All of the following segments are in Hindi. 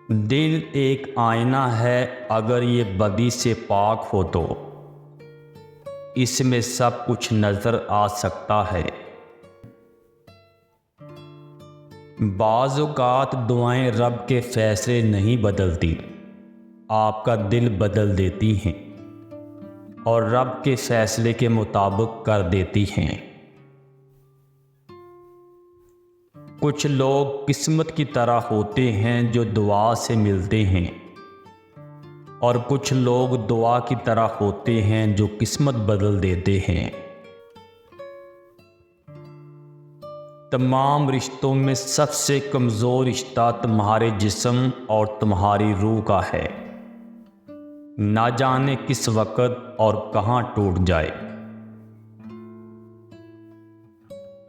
दिल एक आईना है, अगर ये बदी से पाक हो तो इसमें सब कुछ नज़र आ सकता है। बाज़ औक़ात दुआएं रब के फ़ैसले नहीं बदलती, आपका दिल बदल देती हैं और रब के फ़ैसले के मुताबिक कर देती हैं। कुछ लोग किस्मत की तरह होते हैं जो दुआ से मिलते हैं, और कुछ लोग दुआ की तरह होते हैं जो किस्मत बदल देते हैं। तमाम रिश्तों में सबसे कमज़ोर रिश्ता तुम्हारे जिस्म और तुम्हारी रूह का है। ना जाने किस वक़्त और कहाँ टूट जाए।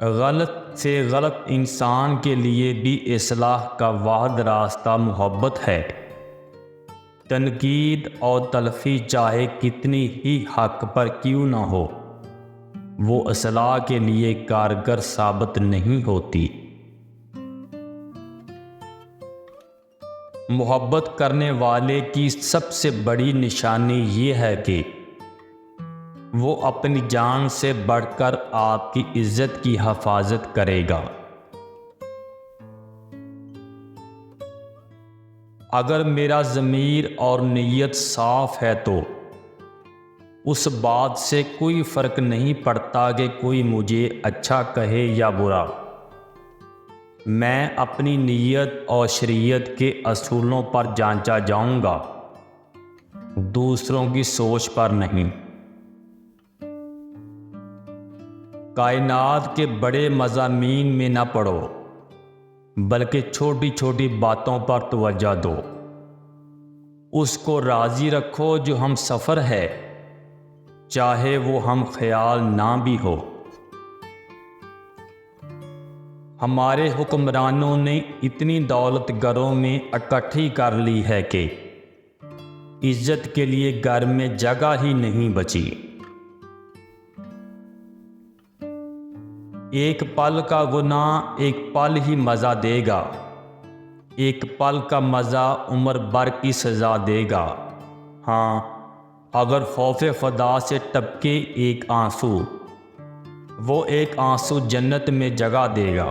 गलत से गलत इंसान के लिए भी इस्लाह का वाहिद रास्ता मोहब्बत है। तनकीद और तलफ़ी चाहे कितनी ही हक़ पर क्यों ना हो, वो इस्लाह के लिए कारगर साबित नहीं होती। मोहब्बत करने वाले की सबसे बड़ी निशानी ये है कि वो अपनी जान से बढ़कर आपकी इज़्ज़त की हिफाजत करेगा। अगर मेरा ज़मीर और नीयत साफ़ है तो उस बात से कोई फ़र्क नहीं पड़ता कि कोई मुझे अच्छा कहे या बुरा। मैं अपनी नीयत और शरीयत के असूलों पर जांचा जाऊंगा, दूसरों की सोच पर नहीं। कायनात के बड़े मज़ामीन में न पढ़ो, बल्कि छोटी छोटी बातों पर तवज्जो दो। उसको राज़ी रखो जो हम सफ़र है, चाहे वो हम ख्याल ना भी हो। हमारे हुक्मरानों ने इतनी दौलत घरों में इकट्ठी कर ली है कि इज़्ज़त के लिए घर में जगह ही नहीं बची। एक पल का गुनाह एक पल ही मज़ा देगा, एक पल का मज़ा उम्र भर की सज़ा देगा। हाँ, अगर खौफ़े खुदा से टपके एक आंसू, वो एक आंसू जन्नत में जगह देगा।